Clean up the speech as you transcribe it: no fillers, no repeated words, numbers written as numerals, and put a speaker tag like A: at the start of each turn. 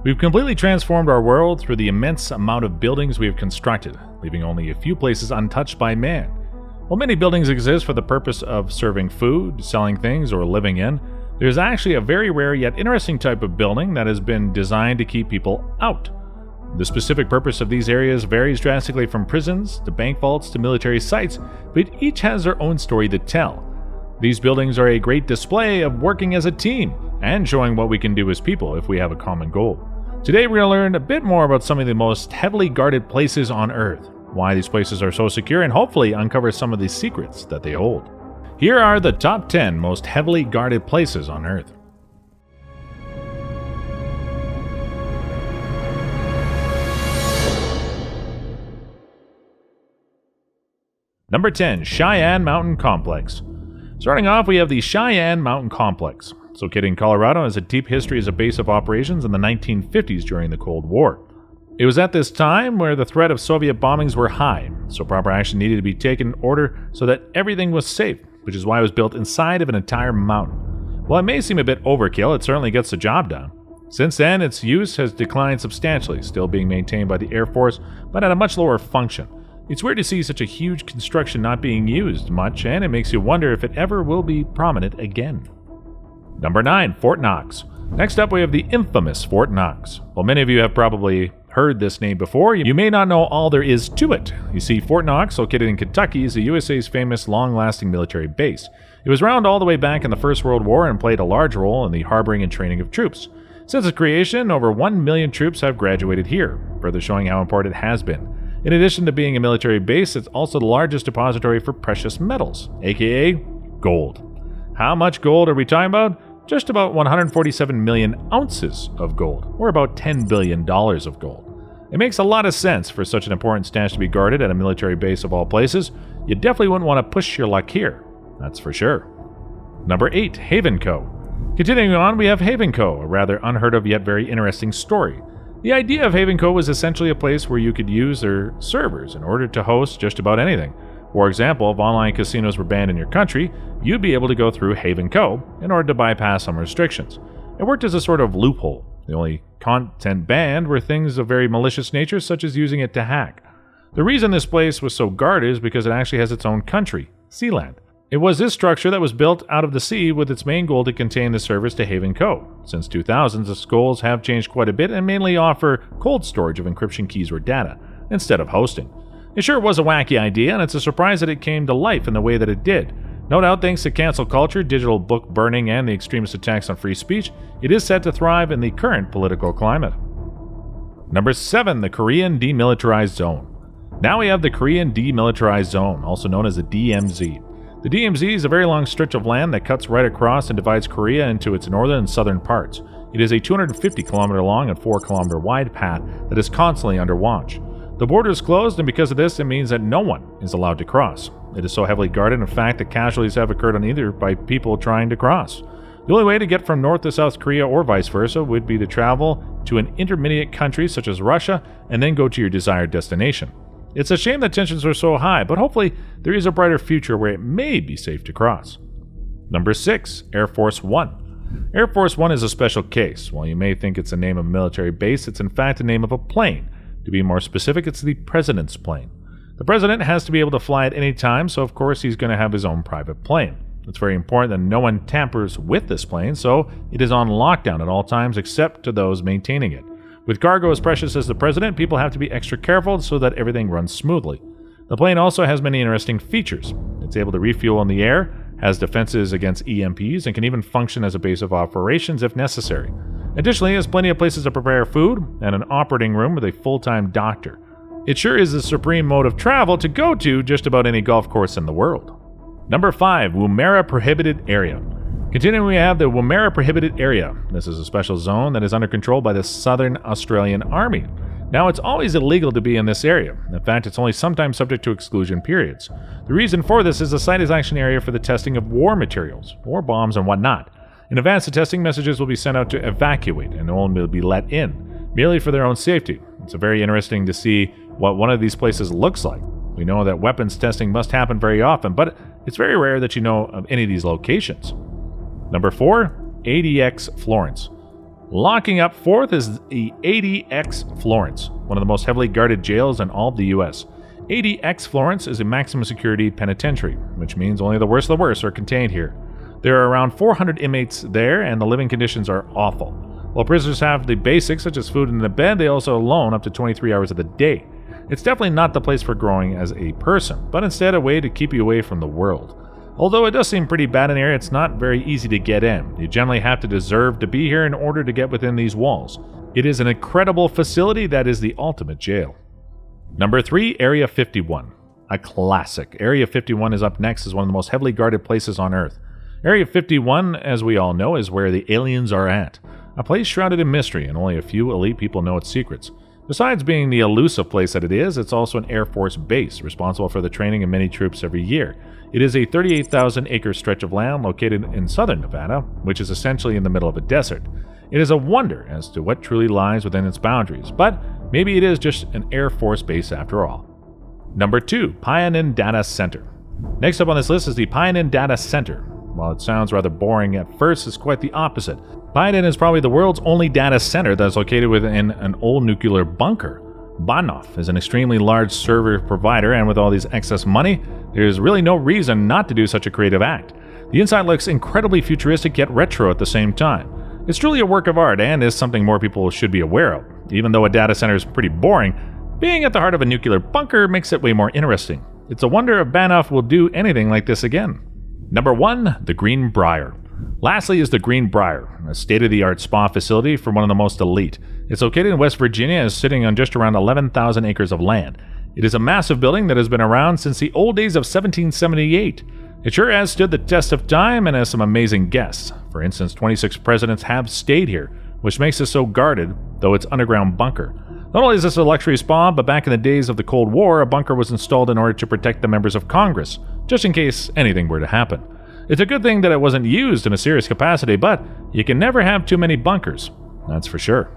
A: We've completely transformed our world through the immense amount of buildings we have constructed, leaving only a few places untouched by man. While many buildings exist for the purpose of serving food, selling things, or living in, there's actually a very rare yet interesting type of building that has been designed to keep people out. The specific purpose of these areas varies drastically from prisons to bank vaults to military sites, but each has their own story to tell. These buildings are a great display of working as a team and showing what we can do as people if we have a common goal. Today we're going to learn a bit more about some of the most heavily guarded places on Earth, why these places are so secure, and hopefully uncover some of the secrets that they hold. Here are the top 10 most heavily guarded places on Earth. Number 10, Cheyenne Mountain Complex. Starting off, we have the Cheyenne Mountain Complex. It's located in Colorado and has a deep history as a base of operations in the 1950s during the Cold War. It was at this time where the threat of Soviet bombings were high, so proper action needed to be taken in order so that everything was safe, which is why it was built inside of an entire mountain. While it may seem a bit overkill, it certainly gets the job done. Since then, its use has declined substantially, still being maintained by the Air Force, but at a much lower function. It's weird to see such a huge construction not being used much, and it makes you wonder if it ever will be prominent again. Number 9, Fort Knox. Next up, we have the infamous Fort Knox. While many of you have probably heard this name before, you may not know all there is to it. You see, Fort Knox, located in Kentucky, is the USA's famous long-lasting military base. It was around all the way back in the First World War and played a large role in the harboring and training of troops. Since its creation, over 1 million troops have graduated here, further showing how important it has been. In addition to being a military base, it's also the largest depository for precious metals, aka gold. How much gold are we talking about? Just about 147 million ounces of gold, or about $10 billion of gold. It makes a lot of sense for such an important stash to be guarded at a military base of all places. You definitely wouldn't want to push your luck here, that's for sure. Number 8, Haven Co. Continuing on, we have Haven Co., a rather unheard of yet very interesting story. The idea of Haven Co. was essentially a place where you could use their servers in order to host just about anything. For example, if online casinos were banned in your country, you'd be able to go through Haven Co. in order to bypass some restrictions. It worked as a sort of loophole. The only content banned were things of very malicious nature, such as using it to hack. The reason this place was so guarded is because it actually has its own country, Sealand. It was this structure that was built out of the sea with its main goal to contain the servers to Haven Co. Since 2000s, the goals have changed quite a bit and mainly offer cold storage of encryption keys or data, instead of hosting. It sure was a wacky idea, and it's a surprise that it came to life in the way that it did. No doubt thanks to cancel culture, digital book burning, and the extremist attacks on free speech, it is set to thrive in the current political climate. Number 7, the Korean Demilitarized Zone. Now we have the Korean Demilitarized Zone, also known as the DMZ. The DMZ is a very long stretch of land that cuts right across and divides Korea into its northern and southern parts. It is a 250-kilometer long and 4-kilometer wide path that is constantly under watch. The border is closed, and because of this, it means that no one is allowed to cross. It is so heavily guarded, in fact, that casualties have occurred on either by people trying to cross. The only way to get from North to South Korea or vice versa would be to travel to an intermediate country such as Russia and then go to your desired destination. It's a shame that tensions are so high, but hopefully there is a brighter future where it may be safe to cross. Number 6, Air Force One. Air Force One is a special case. While you may think it's the name of a military base, it's in fact the name of a plane. To be more specific, it's the president's plane. The president has to be able to fly at any time, so of course he's going to have his own private plane. It's very important that no one tampers with this plane, so it is on lockdown at all times except to those maintaining it. With cargo as precious as the president, people have to be extra careful so that everything runs smoothly. The plane also has many interesting features. It's able to refuel in the air, has defenses against EMPs, and can even function as a base of operations if necessary. Additionally, it has plenty of places to prepare food and an operating room with a full-time doctor. It sure is the supreme mode of travel to go to just about any golf course in the world. Number 5, Woomera Prohibited Area. Continuing, we have the Woomera Prohibited Area. This is a special zone that is under control by the Southern Australian Army. Now, it's always illegal to be in this area. In fact, it's only sometimes subject to exclusion periods. The reason for this is the site is actually an area for the testing of war materials, war bombs and whatnot. In advance of testing, messages will be sent out to evacuate, and no one will be let in, merely for their own safety. It's very interesting to see what one of these places looks like. We know that weapons testing must happen very often, but it's very rare that you know of any of these locations. Number 4, ADX Florence. Locking up fourth is the 80X Florence, one of the most heavily guarded jails in all of the U.S. 80X Florence is a maximum security penitentiary, which means only the worst of the worst are contained here. There are around 400 inmates there, and the living conditions are awful. While prisoners have the basics such as food and a bed, they also alone up to 23 hours of the day. It's definitely not the place for growing as a person, but instead a way to keep you away from the world. Although it does seem pretty bad in here, it's not very easy to get in. You generally have to deserve to be here in order to get within these walls. It is an incredible facility that is the ultimate jail. Number 3, Area 51. A classic. Area 51 is up next as one of the most heavily guarded places on Earth. Area 51, as we all know, is where the aliens are at. A place shrouded in mystery, and only a few elite people know its secrets. Besides being the elusive place that it is, it's also an Air Force base, responsible for the training of many troops every year. It is a 38,000-acre stretch of land located in southern Nevada, which is essentially in the middle of a desert. It is a wonder as to what truly lies within its boundaries, but maybe it is just an Air Force base after all. Number 2, Pianin Data Center. Next up on this list is the Pianin Data Center. While it sounds rather boring at first, it's quite the opposite. Pianin is probably the world's only data center that is located within an old nuclear bunker. Bahnhof is an extremely large server provider, and with all these excess money, there's really no reason not to do such a creative act. The inside looks incredibly futuristic yet retro at the same time. It's truly a work of art and is something more people should be aware of. Even though a data center is pretty boring, being at the heart of a nuclear bunker makes it way more interesting. It's a wonder if Bahnhof will do anything like this again. Number 1, the Green Brier. Lastly is the Green Brier, a state-of-the-art spa facility for one of the most elite. It's located in West Virginia and is sitting on just around 11,000 acres of land. It is a massive building that has been around since the old days of 1778. It sure has stood the test of time and has some amazing guests. For instance, 26 presidents have stayed here, which makes it so guarded, though it's underground bunker. Not only is this a luxury spa, but back in the days of the Cold War, a bunker was installed in order to protect the members of Congress, just in case anything were to happen. It's a good thing that it wasn't used in a serious capacity, but you can never have too many bunkers, that's for sure.